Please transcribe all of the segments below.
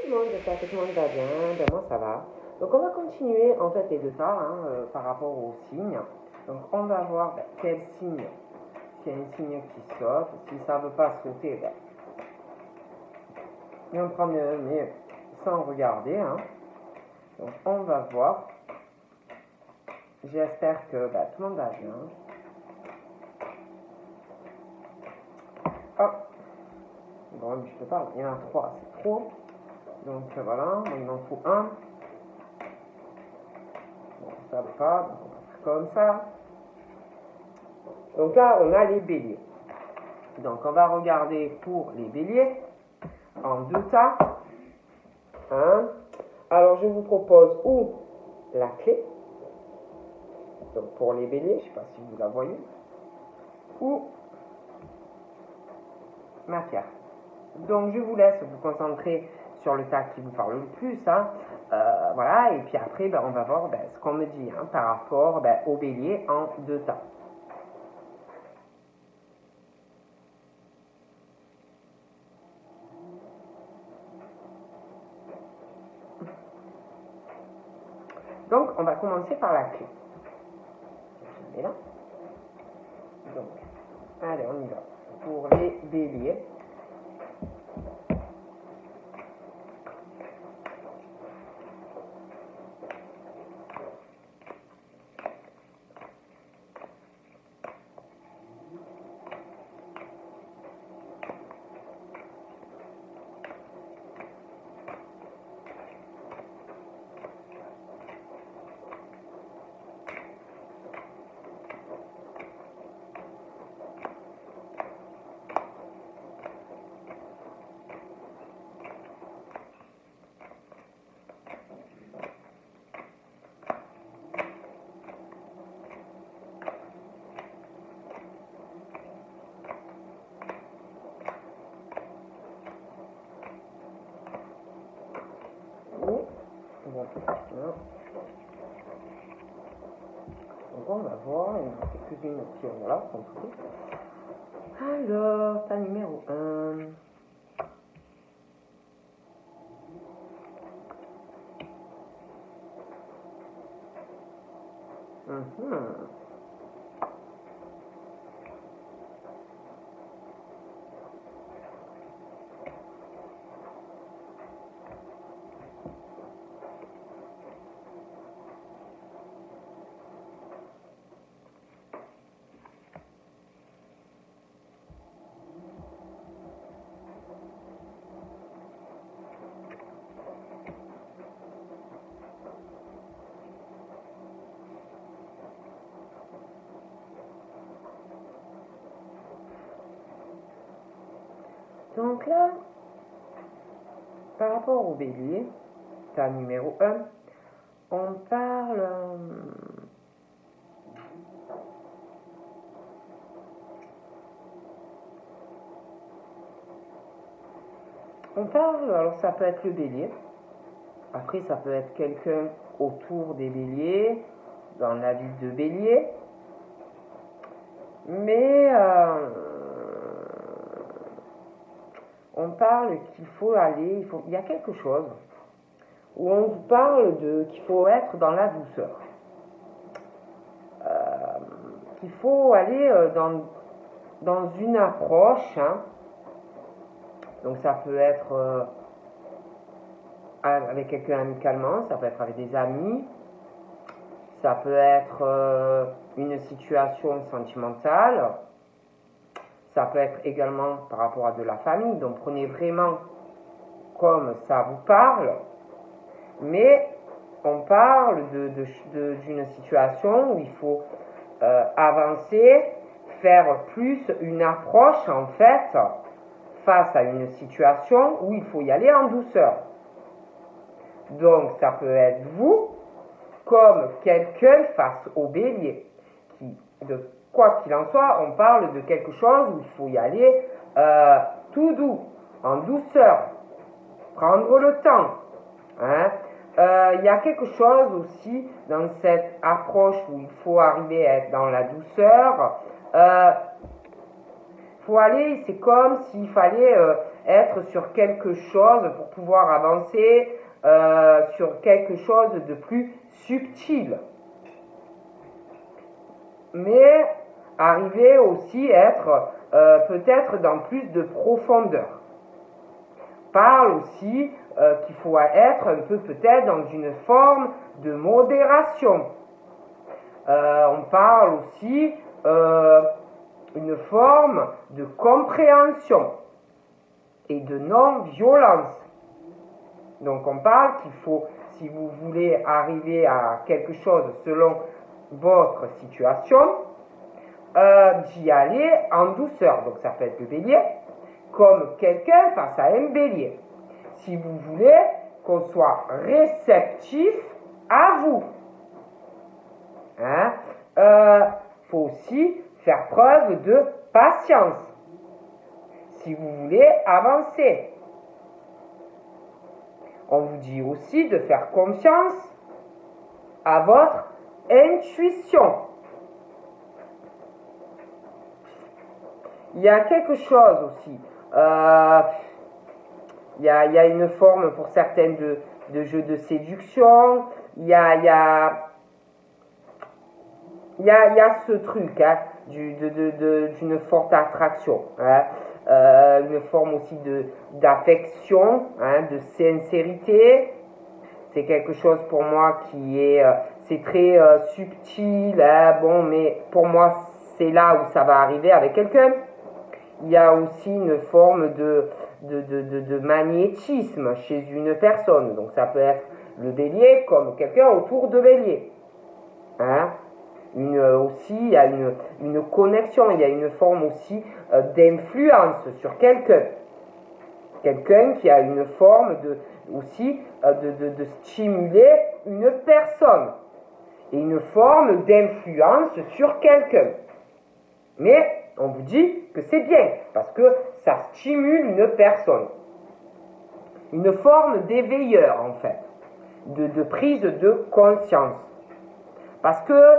le monde, j'espère que tout le monde va bien. Ben moi ça va. Donc on va continuer en fait les deux tas par rapport aux signes. Donc on va voir quel signe, s'il y a un signe qui saute. Si ça ne veut pas sauter, et on prend mais sans regarder. Donc on va voir. J'espère que tout le monde va bien. Oh. Bon, je peux pas, il y en a 3, c'est trop. Donc voilà, il m'en faut un. Bon, ça va pas, donc on va faire comme ça. Donc là, on a les béliers. Donc on va regarder pour les béliers en deux tas. Alors je vous propose ou la clé, donc pour les béliers, je ne sais pas si vous la voyez, ou ma carte. Donc je vous laisse vous concentrer sur le tas qui vous parle le plus. Voilà, et puis après, on va voir ce qu'on me dit par rapport au bélier en deux tas. Donc, on va commencer par la clé. Je mets là. Donc, allez, on y va. Pour les béliers. Donc on va voir, il y en a quelques-unes qui ont là, compris. Alors, tas numéro 1. Donc là, par rapport au bélier, tas numéro 1, on parle... alors ça peut être le bélier, après ça peut être quelqu'un autour des béliers, dans la ville de Bélier, mais on parle qu'il faut aller, il y a quelque chose où on vous parle qu'il faut être dans la douceur, qu'il faut aller dans une approche, donc ça peut être avec quelqu'un amicalement, ça peut être avec des amis, ça peut être une situation sentimentale, ça peut être également par rapport à de la famille, donc prenez vraiment comme ça vous parle, mais on parle d'une situation où il faut avancer, faire plus une approche en fait, face à une situation où il faut y aller en douceur. Donc ça peut être vous, comme quelqu'un face au bélier, de quoi qu'il en soit, on parle de quelque chose où il faut y aller tout doux, en douceur, prendre le temps. Il y a quelque chose aussi dans cette approche où il faut arriver à être dans la douceur. faut aller, c'est comme s'il fallait être sur quelque chose pour pouvoir avancer, sur quelque chose de plus subtil. Mais arriver aussi à être peut-être dans plus de profondeur. Parle aussi qu'il faut être un peu peut-être dans une forme de modération. On parle aussi une forme de compréhension et de non-violence. Donc on parle qu'il faut, si vous voulez arriver à quelque chose selon votre situation, d'y aller en douceur. Donc ça peut être le bélier, comme quelqu'un face à un bélier. Si vous voulez qu'on soit réceptif à vous. Faut aussi faire preuve de patience. Si vous voulez avancer. On vous dit aussi de faire confiance à votre intuition. Il y a quelque chose aussi. Il y a une forme pour certaines de jeu de séduction. Il y a ce truc d'une forte attraction. Une forme aussi d'affection, de sincérité. C'est quelque chose pour moi qui est, c'est très subtil, bon, mais pour moi c'est là où ça va arriver avec quelqu'un. Il y a aussi une forme de magnétisme chez une personne. Donc ça peut être le bélier comme quelqu'un autour de bélier. Aussi, il y a une connexion, il y a une forme aussi d'influence sur quelqu'un. Quelqu'un qui a une forme de stimuler une personne. Et une forme d'influence sur quelqu'un. Mais on vous dit que c'est bien, parce que ça stimule une personne. Une forme d'éveilleur, en fait, de prise de conscience. Parce que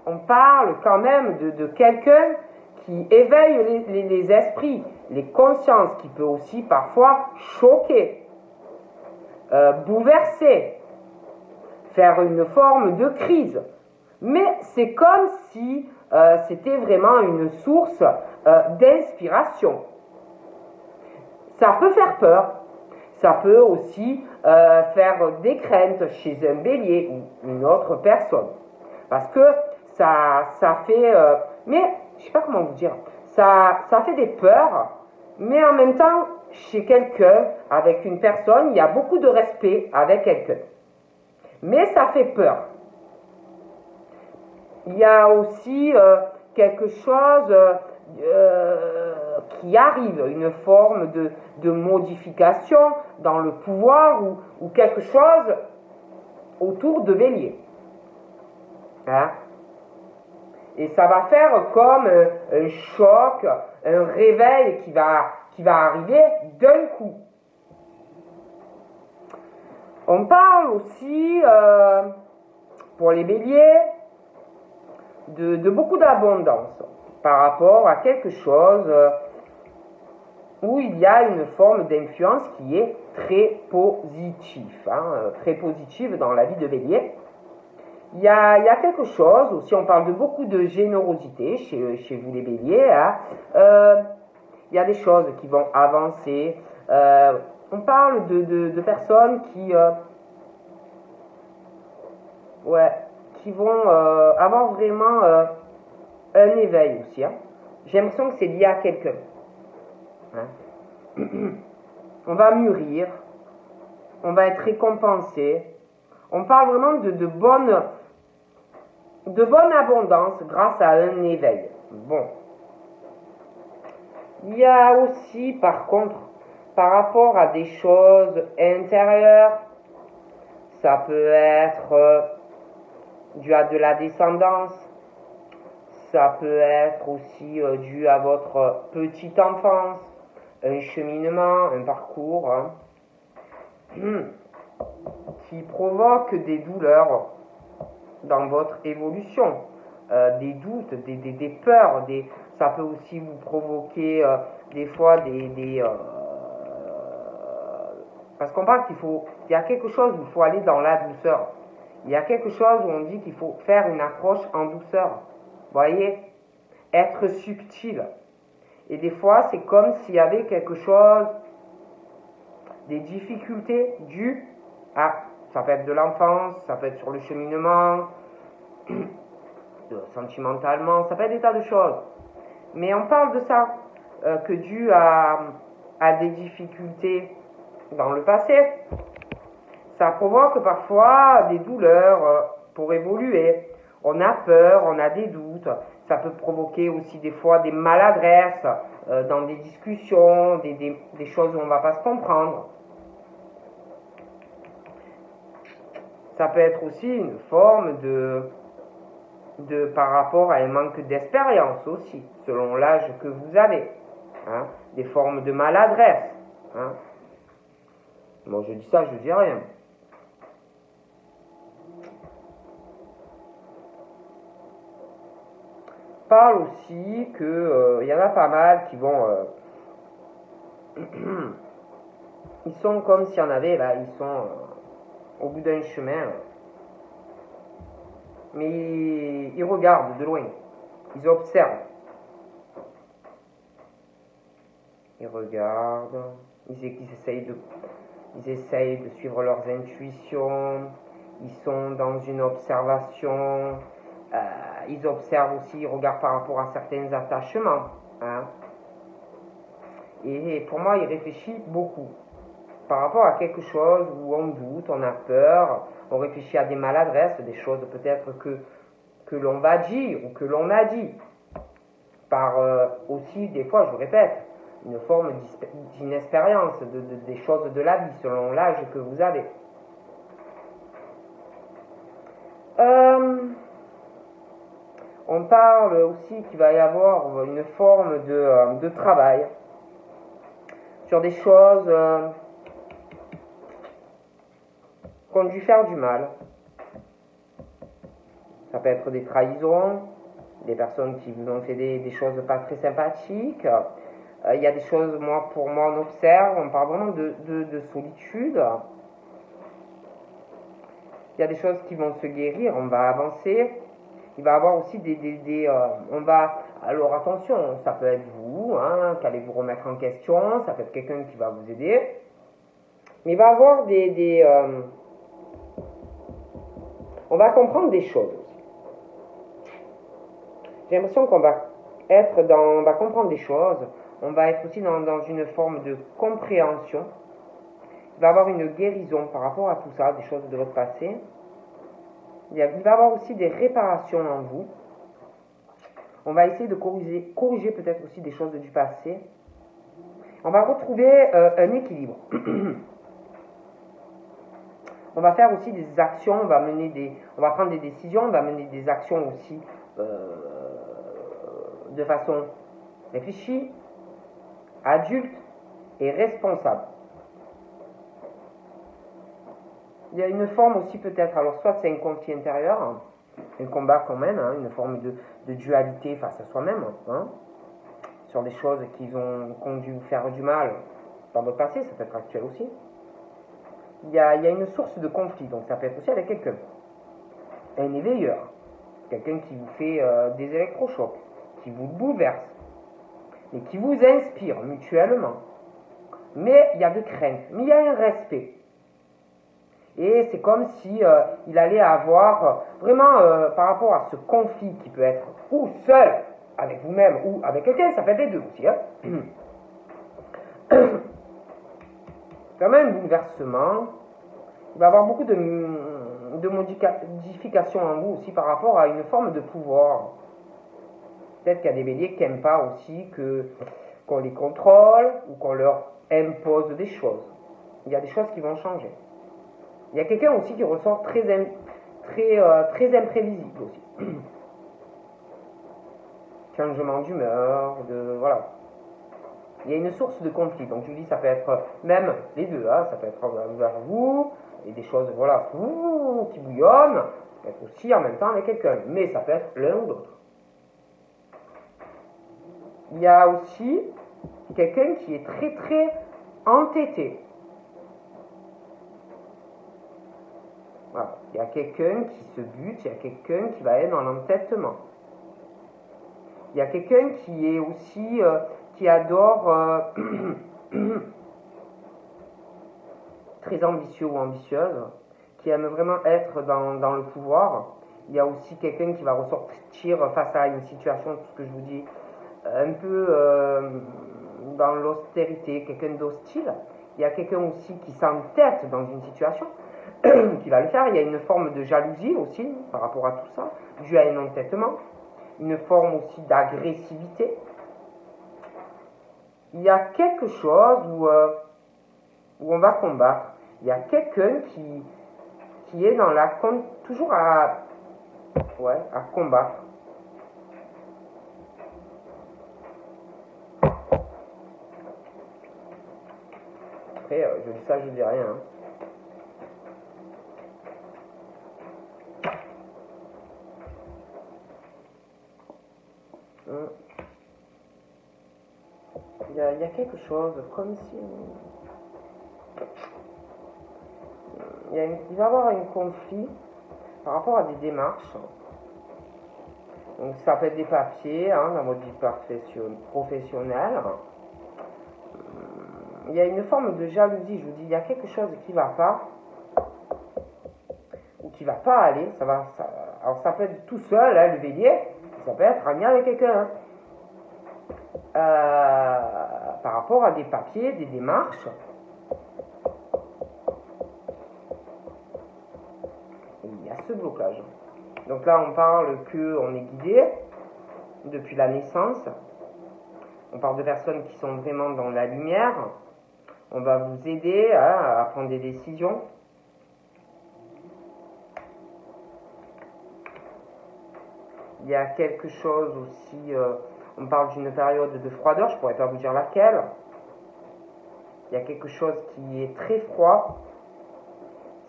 on parle quand même de quelqu'un qui éveille les esprits, les consciences, qui peut aussi parfois choquer, bouleverser, faire une forme de crise. Mais c'est comme si c'était vraiment une source d'inspiration. Ça peut faire peur, ça peut aussi faire des craintes chez un bélier ou une autre personne. Parce que ça fait, mais je sais pas comment vous dire, ça fait des peurs, mais en même temps, chez quelqu'un, avec une personne, il y a beaucoup de respect avec quelqu'un. Mais ça fait peur. Il y a aussi quelque chose qui arrive, une forme de modification dans le pouvoir ou quelque chose autour de bélier. Et ça va faire comme un choc, un réveil qui va arriver d'un coup. On parle aussi, pour les béliers, de beaucoup d'abondance par rapport à quelque chose où il y a une forme d'influence qui est très positive, très positive dans la vie de bélier. Il y a quelque chose, aussi on parle de beaucoup de générosité chez vous les béliers, il y a des choses qui vont avancer, on parle de personnes qui vont avoir vraiment un éveil aussi. J'ai l'impression que c'est lié à quelqu'un. On va mûrir, on va être récompensé, on parle vraiment de bonne abondance grâce à un éveil. Bon. Il y a aussi, par contre, par rapport à des choses intérieures, ça peut être dû à de la descendance, ça peut être aussi dû à votre petite enfance, un cheminement, un parcours qui provoque des douleurs dans votre évolution, des doutes, des peurs, Ça peut aussi vous provoquer des fois parce qu'on parle il y a quelque chose où il faut aller dans la douceur. Il y a quelque chose où on dit qu'il faut faire une approche en douceur. Vous voyez? Être subtil. Et des fois, c'est comme s'il y avait quelque chose, des difficultés dues à, ça peut être de l'enfance, ça peut être sur le cheminement, sentimentalement, ça peut être des tas de choses. Mais on parle de ça, que dû à des difficultés dans le passé, ça provoque parfois des douleurs pour évoluer. On a peur, on a des doutes. Ça peut provoquer aussi des fois des maladresses dans des discussions, des choses où on ne va pas se comprendre. Ça peut être aussi une forme par rapport à un manque d'expérience aussi, selon l'âge que vous avez. Hein, des formes de maladresse. Hein. Moi, je dis ça, je dis rien. Parle aussi que y en a pas mal qui vont ils sont comme s'il y en avait là, ils sont au bout d'un chemin, mais ils regardent de loin, ils observent, ils regardent, ils essayent de suivre leurs intuitions, ils sont dans une observation. Ils observent aussi, ils regardent par rapport à certains attachements. Hein. Et pour moi, ils réfléchissent beaucoup. Par rapport à quelque chose où on doute, on a peur, on réfléchit à des maladresses, des choses peut-être que l'on va dire ou que l'on a dit. Par aussi, des fois, je vous répète, une forme d'inexpérience des choses de la vie, selon l'âge que vous avez. On parle aussi qu'il va y avoir une forme de travail sur des choses qui ont dû faire du mal. Ça peut être des trahisons, des personnes qui vous ont fait des choses pas très sympathiques. Il y a des choses, pour moi, on observe, on parle vraiment de solitude. Il y a des choses qui vont se guérir, on va avancer. Il va y avoir aussi alors attention, ça peut être vous, hein, qui allez vous remettre en question, ça peut être quelqu'un qui va vous aider, mais il va y avoir on va comprendre des choses aussi. J'ai l'impression qu'on va on va comprendre des choses, on va être aussi dans une forme de compréhension, il va y avoir une guérison par rapport à tout ça, des choses de votre passé. Il va y avoir aussi des réparations en vous. On va essayer de corriger peut-être aussi des choses du passé. On va retrouver un équilibre. On va faire aussi des actions, on va prendre des décisions, on va mener des actions aussi de façon réfléchie, adulte et responsable. Il y a une forme aussi peut-être, alors soit c'est un conflit intérieur, un combat qu'on mène, hein, une forme de dualité face à soi-même, hein, sur des choses qui ont dû vous faire du mal dans votre passé, ça peut être actuel aussi. Il y a une source de conflit, donc ça peut être aussi avec quelqu'un, un éveilleur, quelqu'un qui vous fait des électrochocs, qui vous bouleverse, et qui vous inspire mutuellement. Mais il y a des craintes, mais il y a un respect. Et c'est comme si il allait avoir vraiment par rapport à ce conflit qui peut être ou seul avec vous-même ou avec quelqu'un, ça fait les deux aussi. Hein. Comme un bouleversement, il va y avoir beaucoup de modifications en vous aussi par rapport à une forme de pouvoir. Peut-être qu'il y a des béliers qui n'aiment pas aussi qu'on les contrôle ou qu'on leur impose des choses. Il y a des choses qui vont changer. Il y a quelqu'un aussi qui ressort très imprévisible aussi. Changement d'humeur, voilà. Il y a une source de conflit. Donc je vous dis, ça peut être même les deux. Hein, ça peut être vers vous, et des choses voilà, qui bouillonnent. Ça peut être aussi en même temps avec quelqu'un. Mais ça peut être l'un ou l'autre. Il y a aussi quelqu'un qui est très très entêté. Voilà. Il y a quelqu'un qui se bute, il y a quelqu'un qui va être dans l'entêtement. Il y a quelqu'un qui est aussi, qui adore, très ambitieux ou ambitieuse, qui aime vraiment être dans le pouvoir. Il y a aussi quelqu'un qui va ressortir face à une situation, tout ce que je vous dis, un peu dans l'austérité, quelqu'un d'hostile. Il y a quelqu'un aussi qui s'entête dans une situation, qui va le faire. Il y a une forme de jalousie aussi par rapport à tout ça, dû à un entêtement. Une forme aussi d'agressivité. Il y a quelque chose où on va combattre. Il y a quelqu'un qui est dans la toujours à combattre. Après, je dis ça, je dis rien. Hein. Il y a quelque chose comme si il va y avoir un conflit par rapport à des démarches. Donc ça peut être des papiers dans votre vie professionnelle. Il y a une forme de jalousie, je vous dis, il y a quelque chose qui ne va pas ou qui ne va pas aller. Alors ça peut être tout seul, le bélier, ça peut être ami avec quelqu'un. Par rapport à des papiers, des démarches. Il y a ce blocage. Donc là, on parle qu'on est guidé depuis la naissance. On parle de personnes qui sont vraiment dans la lumière. On va vous aider à prendre des décisions. Il y a quelque chose aussi, on parle d'une période de froideur, je ne pourrais pas vous dire laquelle. Il y a quelque chose qui est très froid,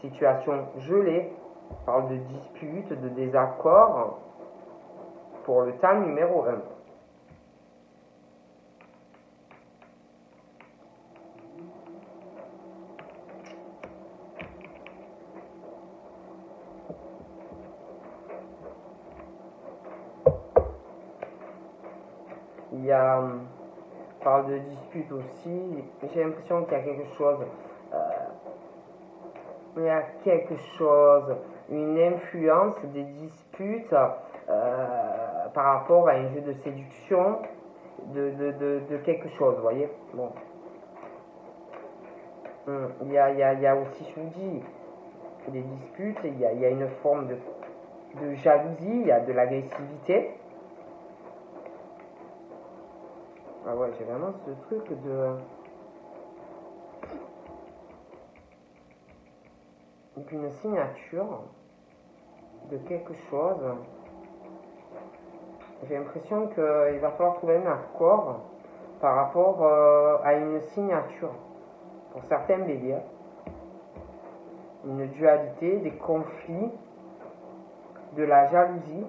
situation gelée, on parle de disputes, de désaccords, pour le temps numéro 1. On parle de dispute aussi, j'ai l'impression qu'il y a quelque chose, une influence des disputes par rapport à un jeu de séduction de quelque chose, vous voyez. Bon. Il y a aussi, je vous dis, des disputes, il y a une forme de jalousie, il y a de l'agressivité. Ah ouais, j'ai vraiment ce truc d'une signature de quelque chose. J'ai l'impression qu'il va falloir trouver un accord par rapport à une signature. Pour certains béliers, une dualité, des conflits, de la jalousie,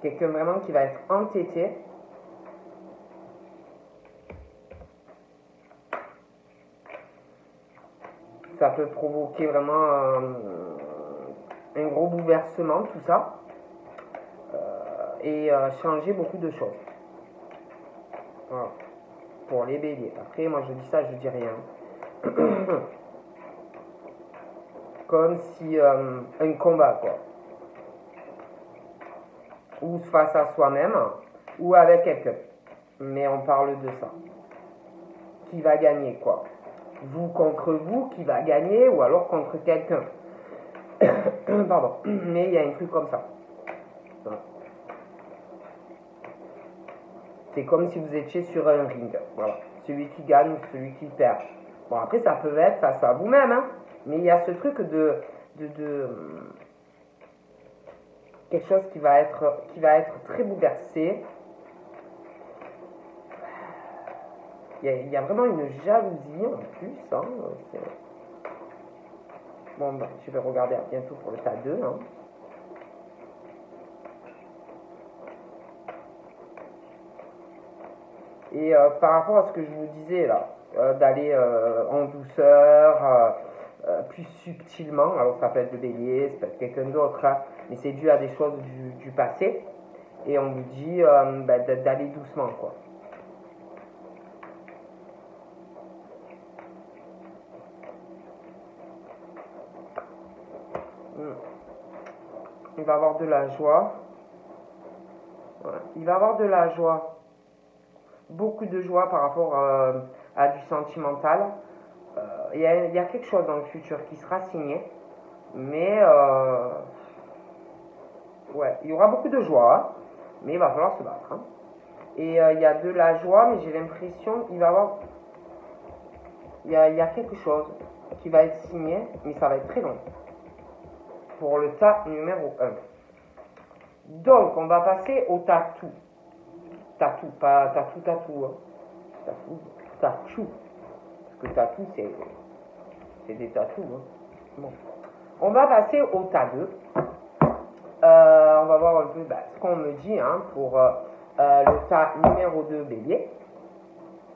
quelqu'un vraiment qui va être entêté. Ça peut provoquer vraiment un gros bouleversement, tout ça, et changer beaucoup de choses. Voilà. Pour les béliers. Après, moi je dis ça, je dis rien. Comme si un combat, quoi. Ou face à soi-même, ou avec quelqu'un. Mais on parle de ça. Qui va gagner, quoi. Vous contre vous, qui va gagner, ou alors contre quelqu'un. Pardon. Mais il y a un truc comme ça. Voilà. C'est comme si vous étiez sur un ring. Voilà. Celui qui gagne ou celui qui perd. Bon, après, ça peut être face à vous-même, hein. Mais il y a ce truc de quelque chose qui va être très bouleversé. Il y a vraiment une jalousie en plus. Hein. Bon, ben, je vais regarder bientôt pour le tas 2. Hein. Et par rapport à ce que je vous disais là, d'aller en douceur, plus subtilement, alors ça peut être le bélier, ça peut être quelqu'un d'autre, hein, mais c'est dû à des choses du passé. Et on vous dit d'aller doucement, quoi. Il va avoir de la joie. Voilà. Il va avoir de la joie. Beaucoup de joie par rapport à du sentimental. Il y a quelque chose dans le futur qui sera signé. Mais ouais, il y aura beaucoup de joie. Hein, mais il va falloir se battre. Hein. Et il y a de la joie, mais j'ai l'impression qu'il va y avoir... Il y a quelque chose qui va être signé, mais ça va être très long. Pour le tas numéro 1. Donc, on va passer au tatou. Tatou, pas tatou, tatou. Hein. Tatou, tatou. Parce que tatou, c'est des tatous. Hein. Bon. On va passer au tas 2. On va voir un peu ce qu'on me dit hein, pour le tas numéro 2 bélier.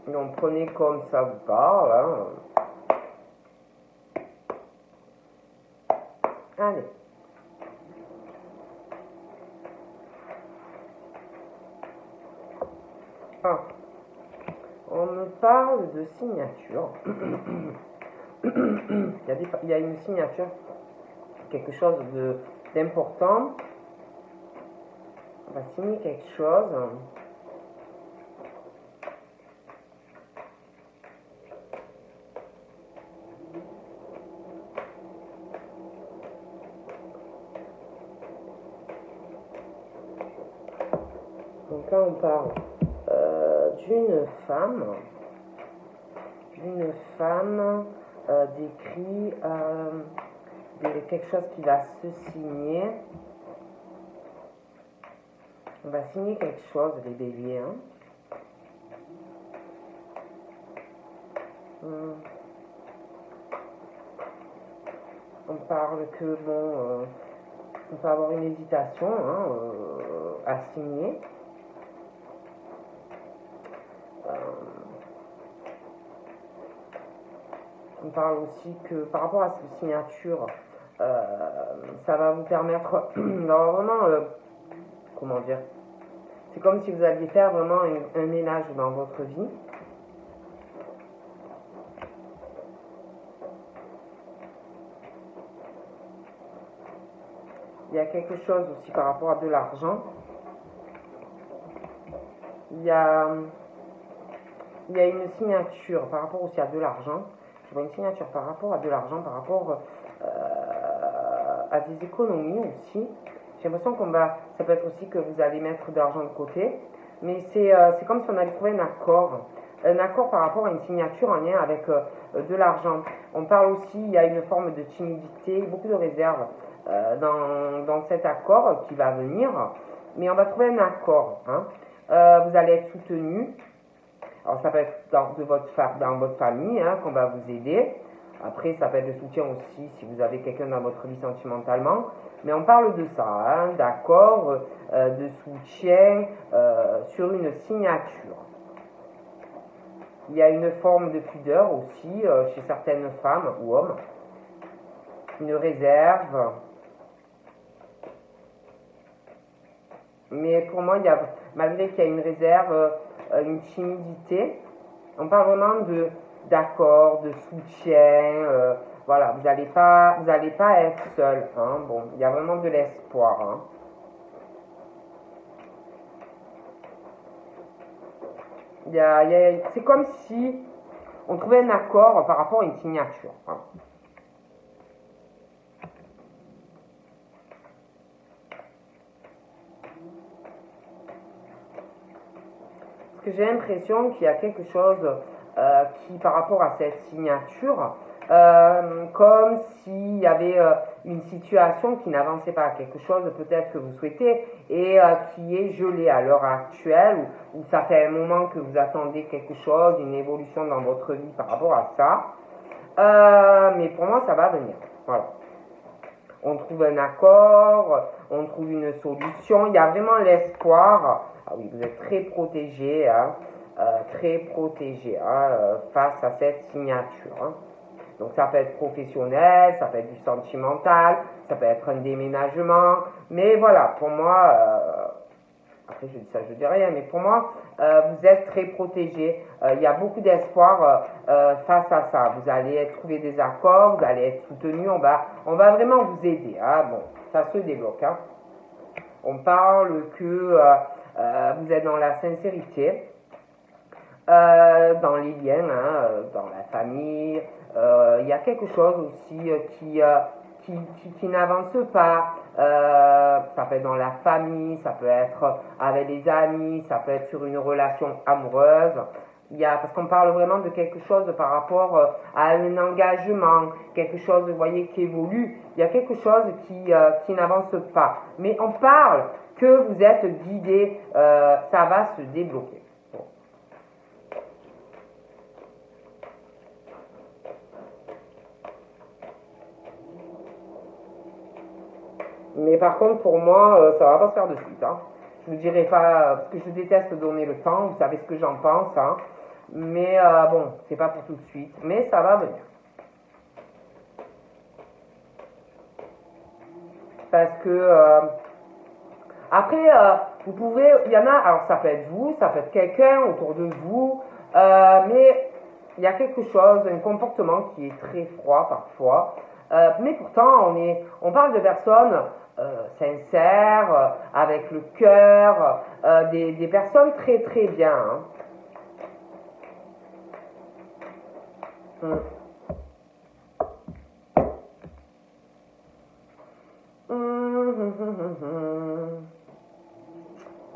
Donc, prenez comme ça vous parle. Hein. Allez. Ah. On me parle de signature. Il y a une signature, quelque chose d'important. On va signer quelque chose. Donc là, on parle d'une femme décrit quelque chose qui va se signer. On va signer quelque chose, les béliers. Hein. On parle que bon, on peut avoir une hésitation hein, à signer. On parle aussi que par rapport à cette signature, ça va vous permettre d'avoir vraiment, comment dire, c'est comme si vous alliez faire vraiment un ménage dans votre vie. Il y a quelque chose aussi par rapport à de l'argent. Il y a une signature par rapport aussi à de l'argent. Je vois une signature par rapport à de l'argent, par rapport à des économies aussi. J'ai l'impression ça peut être aussi que vous allez mettre de l'argent de côté. Mais c'est comme si on allait trouver un accord. Un accord par rapport à une signature en lien avec de l'argent. On parle aussi, il y a une forme de timidité, beaucoup de réserve dans cet accord qui va venir. Mais on va trouver un accord. Hein. Vous allez être soutenu. Alors ça peut être dans votre famille hein, qu'on va vous aider. Après ça peut être le soutien aussi si vous avez quelqu'un dans votre vie sentimentalement. Mais on parle de ça, hein, d'accord, de soutien sur une signature. Il y a une forme de pudeur aussi chez certaines femmes ou hommes. Une réserve. Mais pour moi, malgré qu'il y a une réserve, une timidité, on parle vraiment d'accord, de soutien, voilà, vous n'allez pas être seul, hein, bon, il y a vraiment de l'espoir, hein. C'est comme si on trouvait un accord par rapport à une signature, hein. J'ai l'impression qu'il y a quelque chose qui, par rapport à cette signature, comme s'il y avait une situation qui n'avançait pas, quelque chose peut-être que vous souhaitez et qui est gelé à l'heure actuelle, où ça fait un moment que vous attendez quelque chose, une évolution dans votre vie par rapport à ça. Mais pour moi, ça va venir. Voilà. On trouve un accord, on trouve une solution, il y a vraiment l'espoir. Ah oui, vous êtes très protégé. Hein. très protégé hein, face à cette signature. Hein. Donc ça peut être professionnel, ça peut être du sentimental, ça peut être un déménagement, mais voilà, pour moi, après je dis ça, je dis rien, mais pour moi, vous êtes très protégé. Il y a beaucoup d'espoir face à ça. Vous allez trouver des accords, vous allez être soutenu, on va vraiment vous aider. Hein. Bon, ça se débloque. Hein. On parle que vous êtes dans la sincérité, dans les liens, hein, dans la famille. Il y a quelque chose aussi qui n'avance pas. Ça peut être dans la famille, ça peut être avec les amis, ça peut être sur une relation amoureuse. Parce qu'on parle vraiment de quelque chose par rapport à un engagement, quelque chose, vous voyez, qui évolue. Il y a quelque chose qui n'avance pas. Mais on parle que vous êtes guidé, ça va se débloquer. Bon. Mais par contre, pour moi, ça va pas se faire de suite. Hein. Je vous dirai pas, parce que je déteste donner le temps, vous savez ce que j'en pense. Hein. Mais bon, c'est pas pour tout de suite, mais ça va venir. Parce que après, vous pouvez, il y en a, alors ça peut être vous, ça peut être quelqu'un autour de vous, mais il y a quelque chose, un comportement qui est très froid parfois. Mais pourtant, on parle de personnes sincères, avec le cœur, des personnes très très bien. Hein.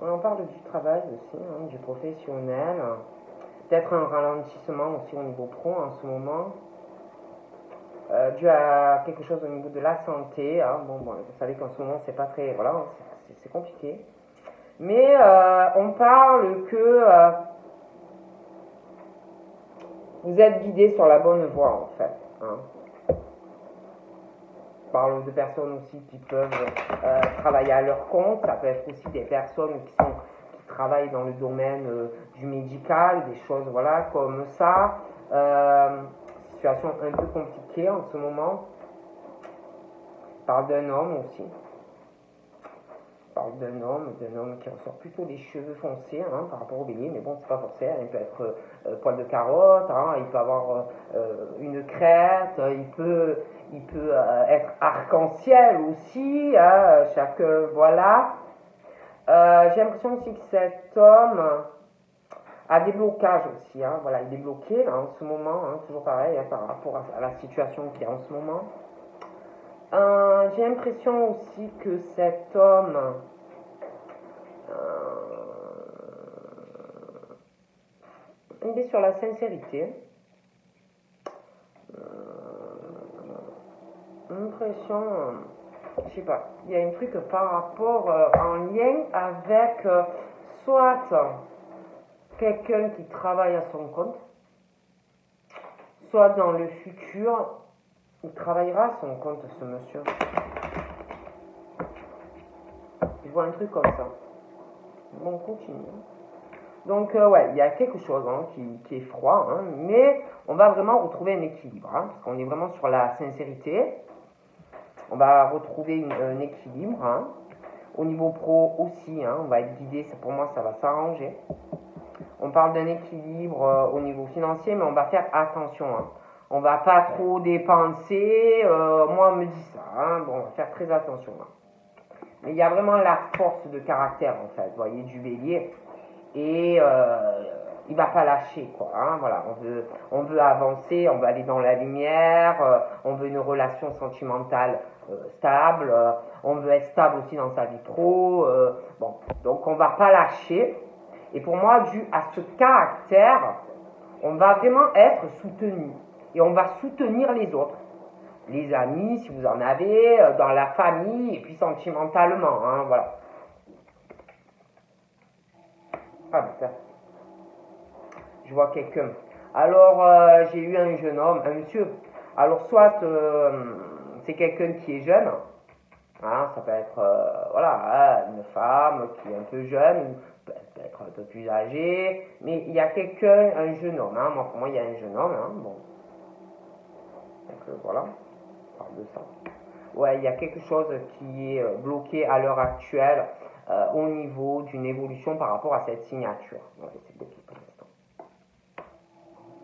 On parle du travail aussi, hein, du professionnel. Peut-être un ralentissement aussi au niveau pro en ce moment. Dû à quelque chose au niveau de la santé. Hein. Bon, vous savez qu'en ce moment, c'est pas très. Voilà, c'est compliqué. Mais on parle que vous êtes guidé sur la bonne voie, en fait. Hein. On parle de personnes aussi qui peuvent travailler à leur compte. Ça peut être aussi des personnes qui travaillent dans le domaine du médical, des choses voilà, comme ça. Situation un peu compliquée en ce moment. On parle d'un homme aussi. On parle d'un homme qui ressort plutôt les cheveux foncés hein, par rapport au bélier, mais bon, c'est pas forcément. Il peut être poil de carotte, hein, il peut avoir une crête, il peut être arc-en-ciel aussi, hein, voilà. J'ai l'impression aussi que cet homme a des blocages aussi, hein, voilà, il est bloqué là, en ce moment, hein, toujours pareil hein, par rapport à la situation qu'il y a en ce moment. J'ai l'impression aussi que cet homme il est sur la sincérité. L'impression, je sais pas, il y a un truc par rapport en lien avec soit quelqu'un qui travaille à son compte, soit dans le futur, il travaillera à son compte, ce monsieur. Je vois un truc comme ça. Bon, on continue. Donc, ouais, il y a quelque chose hein, qui est froid, hein, mais on va vraiment retrouver un équilibre, hein, parce qu'on est vraiment sur la sincérité. On va retrouver un équilibre. Hein. Au niveau pro aussi, hein, on va être guidé, pour moi, ça va s'arranger. On parle d'un équilibre au niveau financier, mais on va faire attention. Hein. On va pas trop dépenser. Moi, on me dit ça. Hein. Bon, on va faire très attention. Hein. Mais il y a vraiment la force de caractère, en fait, vous voyez, du bélier. Et il va pas lâcher, quoi. Hein. Voilà, on veut avancer, on veut aller dans la lumière, on veut une relation sentimentale stable, on veut être stable aussi dans sa vie pro. Bon, donc on va pas lâcher. Et pour moi, dû à ce caractère, on va vraiment être soutenu. Et on va soutenir les autres. Les amis, si vous en avez, dans la famille, et puis sentimentalement, hein, voilà. Ah putain. Je vois quelqu'un. Alors, j'ai eu un jeune homme, un monsieur. Alors, soit c'est quelqu'un qui est jeune, hein, ça peut être, voilà, une femme qui est un peu jeune, ou peut-être un peu plus âgé, mais il y a quelqu'un, un jeune homme, hein, moi, pour moi il y a un jeune homme, hein, bon, donc voilà, on parle de ça. Ouais, il y a quelque chose qui est bloqué à l'heure actuelle au niveau d'une évolution par rapport à cette signature. Ouais, c'est bloqué pour l'instant.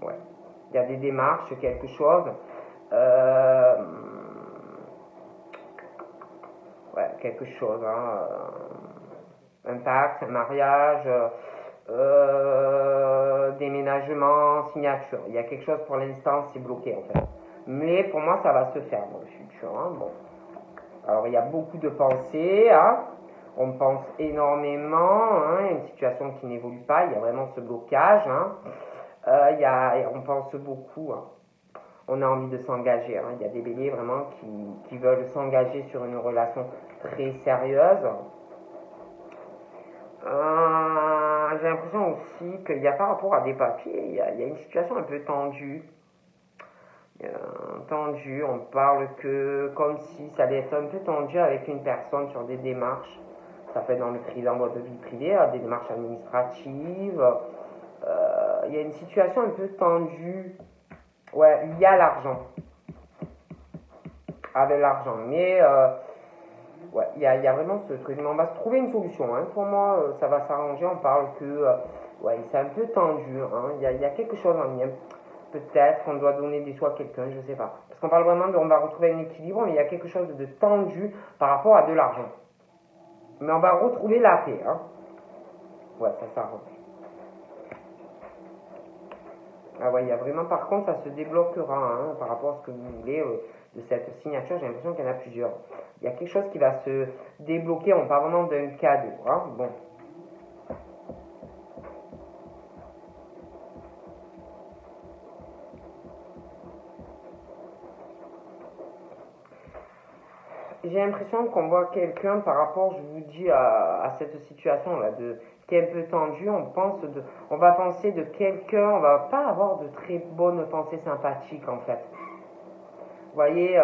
Ouais, il y a des démarches, quelque chose. Euh, ouais, quelque chose, hein, un pacte, un mariage, déménagement, signature. Il y a quelque chose pour l'instant, c'est bloqué en fait. Mais pour moi, ça va se faire dans le futur. Hein, bon. Alors, il y a beaucoup de pensées. Hein, on pense énormément. Hein, il y a une situation qui n'évolue pas. Il y a vraiment ce blocage. Hein, on pense beaucoup. Hein. On a envie de s'engager. Hein. Il y a des béliers vraiment qui veulent s'engager sur une relation très sérieuse. J'ai l'impression aussi qu'il y a par rapport à des papiers, il y a une situation un peu tendue. On parle que comme si ça allait être un peu tendu avec une personne sur des démarches. Ça peut être dans votre vie privée, des démarches administratives. Il y a une situation un peu tendue. Ouais, il y a l'argent. Avec l'argent. Mais ouais, il y a vraiment ce truc. Mais on va se trouver une solution. Hein. Pour moi, ça va s'arranger. On parle que ouais, c'est un peu tendu. Hein. Il y a quelque chose en lien. Peut-être qu'on doit donner des soins à quelqu'un, je ne sais pas. Parce qu'on parle vraiment on va retrouver un équilibre, mais il y a quelque chose de tendu par rapport à de l'argent. Mais on va retrouver la paix. Hein. Ouais, ça s'arrange. Ah ouais, il y a vraiment, par contre, ça se débloquera hein, par rapport à ce que vous voulez de cette signature. J'ai l'impression qu'il y en a plusieurs. Il y a quelque chose qui va se débloquer. On parle vraiment d'un cadeau. Hein. Bon. J'ai l'impression qu'on voit quelqu'un par rapport, je vous dis, à cette situation-là, qui est un peu tendue. On va penser de quelqu'un, on va pas avoir de très bonnes pensées sympathiques en fait. Vous voyez,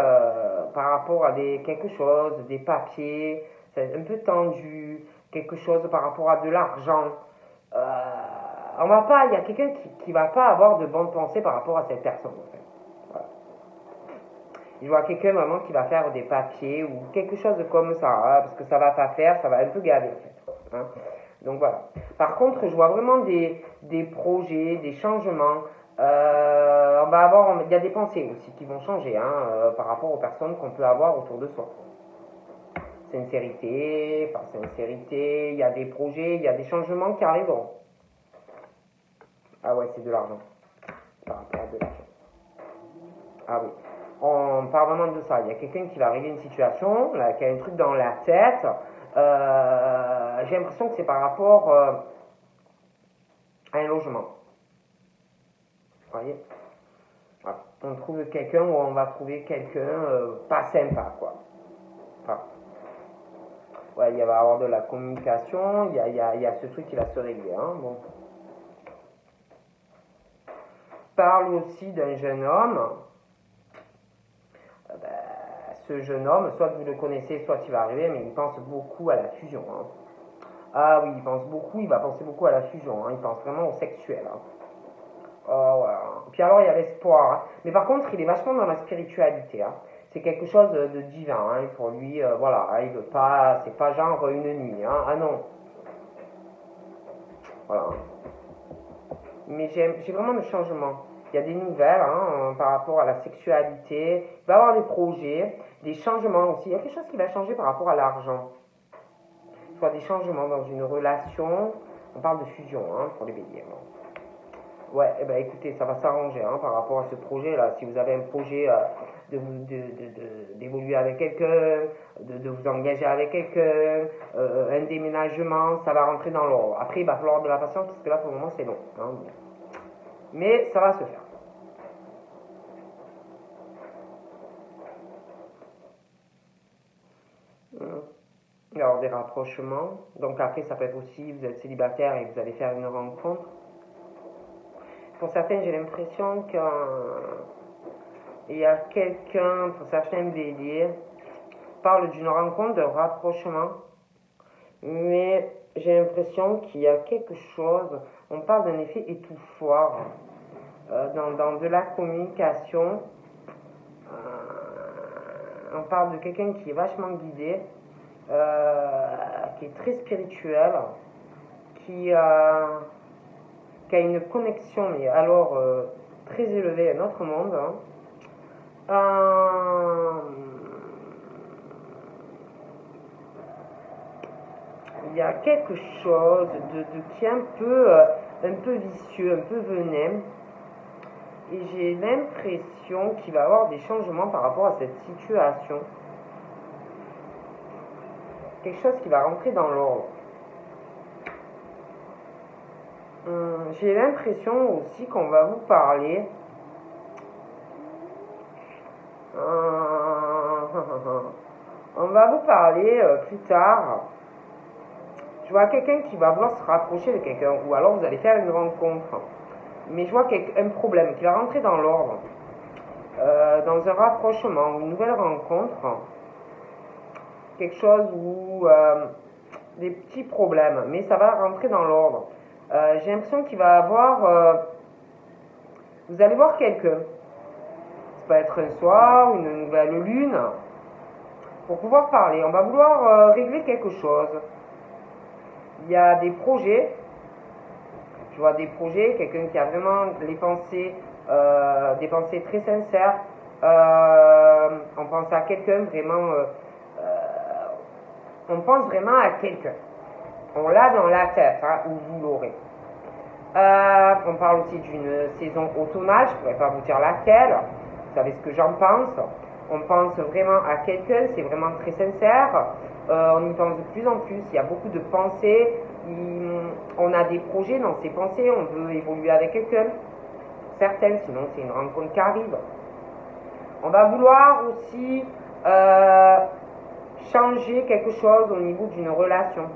par rapport à quelque chose, des papiers, c'est un peu tendu, quelque chose par rapport à de l'argent. Il y a quelqu'un qui va pas avoir de bonnes pensées par rapport à cette personne en fait. Voilà. Je vois quelqu'un vraiment qui va faire des papiers ou quelque chose comme ça, hein, parce que ça va pas faire, ça va un peu gaver en fait. Hein. Donc voilà. Par contre, je vois vraiment des projets, des changements. Il y a des pensées aussi qui vont changer hein, par rapport aux personnes qu'on peut avoir autour de soi. Sincérité, pas sincérité, il y a des projets, il y a des changements qui arriveront. Ah ouais, c'est de l'argent. Par rapport à de l'argent. Ah oui. On parle vraiment de ça. Il y a quelqu'un qui va arriver une situation, là, qui a un truc dans la tête. J'ai l'impression que c'est par rapport à un logement. Vous voyez voilà. On trouve quelqu'un ou on va trouver quelqu'un pas sympa, quoi. Enfin, ouais, il va y avoir de la communication, il y a ce truc qui va se régler. Hein, bon. Parle aussi d'un jeune homme. Ce jeune homme, soit vous le connaissez, soit il va arriver, mais il pense beaucoup à la fusion. Hein. Ah oui, il va penser beaucoup à la fusion. Hein. Il pense vraiment au sexuel. Hein. Oh, voilà. Puis alors, il y a l'espoir. Hein. Mais par contre, il est vachement dans la spiritualité. Hein. C'est quelque chose de divin. Hein. Pour lui, voilà, il veut pas, c'est pas genre une nuit. Hein. Ah non. Voilà. Mais j'ai vraiment le changement. Il y a des nouvelles hein, par rapport à la sexualité. Il va y avoir des projets, des changements aussi. Il y a quelque chose qui va changer par rapport à l'argent. Soit des changements dans une relation. On parle de fusion hein, pour les béliers. Ouais, eh ben, écoutez, ça va s'arranger hein, par rapport à ce projet-là. Si vous avez un projet d'évoluer avec quelqu'un, de vous engager avec quelqu'un, un déménagement, ça va rentrer dans l'ordre. Après, il va falloir de la patience parce que là, pour le moment, c'est long. Hein. Mais ça va se faire. Alors, des rapprochements. Donc, après, ça peut être aussi, vous êtes célibataire et vous allez faire une rencontre. Pour certains, j'ai l'impression qu'il y a quelqu'un, pour certains béliers, parle d'une rencontre, de rapprochement. mais j'ai l'impression qu'il y a quelque chose, on parle d'un effet étouffoir dans de la communication. On parle de quelqu'un qui est vachement guidé, qui est très spirituel, qui a une connexion, mais alors très élevée à notre monde. Il y a quelque chose qui est un peu vicieux, un peu venin. Et j'ai l'impression qu'il va y avoir des changements par rapport à cette situation. Quelque chose qui va rentrer dans l'ordre. J'ai l'impression aussi qu'on va vous parler. On va vous parler plus tard. Je vois quelqu'un qui va vouloir se rapprocher de quelqu'un, ou alors vous allez faire une rencontre. Mais je vois un problème qui va rentrer dans l'ordre, dans un rapprochement, une nouvelle rencontre, quelque chose où des petits problèmes, mais ça va rentrer dans l'ordre. J'ai l'impression qu'il va avoir, vous allez voir quelqu'un, ça peut être un soir, une nouvelle lune, pour pouvoir parler. On va vouloir régler quelque chose. Il y a des projets. Je vois des projets, quelqu'un qui a vraiment des pensées très sincères. On pense à quelqu'un vraiment, on pense vraiment à quelqu'un. On l'a dans la tête, hein, ou vous l'aurez. On parle aussi d'une saison automnale, je ne pourrais pas vous dire laquelle. Vous savez ce que j'en pense. On pense vraiment à quelqu'un, c'est vraiment très sincère. On y pense de plus en plus, il y a beaucoup de pensées. On a des projets dans ces pensées, on veut évoluer avec quelqu'un, certaines, sinon c'est une rencontre qui arrive. On va vouloir aussi changer quelque chose au niveau d'une relation.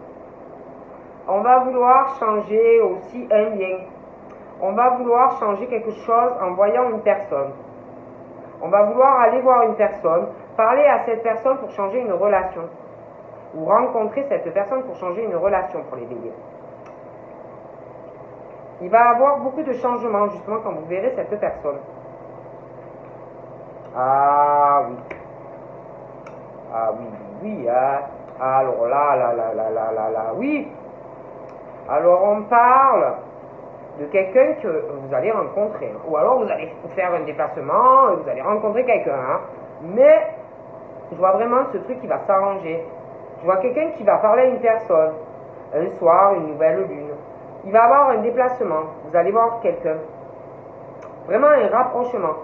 On va vouloir changer aussi un lien. On va vouloir changer quelque chose en voyant une personne. On va vouloir aller voir une personne, parler à cette personne pour changer une relation. Ou rencontrer cette personne pour changer une relation pour les béliers. Il va y avoir beaucoup de changements justement quand vous verrez cette personne. Ah oui. Ah oui, oui, hein. Alors là, oui. Alors on parle de quelqu'un que vous allez rencontrer. Ou alors vous allez faire un déplacement, vous allez rencontrer quelqu'un. Hein. Mais je vois vraiment ce truc qui va s'arranger. Je vois quelqu'un qui va parler à une personne, un soir, une nouvelle lune. Il va avoir un déplacement, vous allez voir quelqu'un. Vraiment un rapprochement.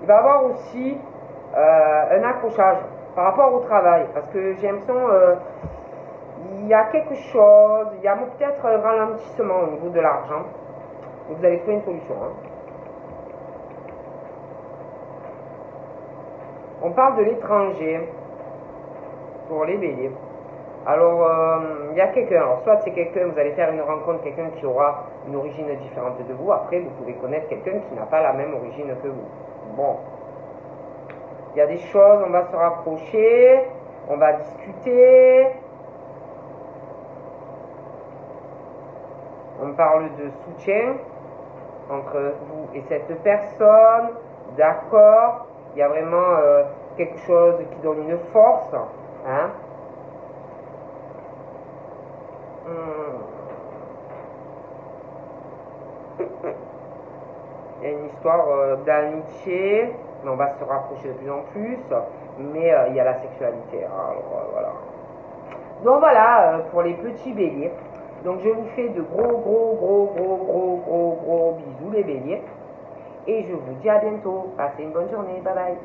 Il va avoir aussi un accrochage par rapport au travail. Parce que j'ai l'impression, il y a quelque chose, il y a peut-être un ralentissement au niveau de l'argent. Vous allez trouver une solution. Hein. On parle de l'étranger pour les béliers. Alors, il y a quelqu'un, alors soit c'est quelqu'un, vous allez faire une rencontre, quelqu'un qui aura une origine différente de vous. Après, vous pouvez connaître quelqu'un qui n'a pas la même origine que vous. Bon. Il y a des choses, on va se rapprocher, on va discuter. On parle de soutien entre vous et cette personne. D'accord. Il y a vraiment quelque chose qui donne une force. Hein. Il y a une histoire d'amitié, mais on va se rapprocher de plus en plus. Mais il y a la sexualité. Alors voilà. Donc voilà pour les petits béliers. Donc je vous fais de gros bisous les béliers. Et je vous dis à bientôt. Passez une bonne journée. Bye bye.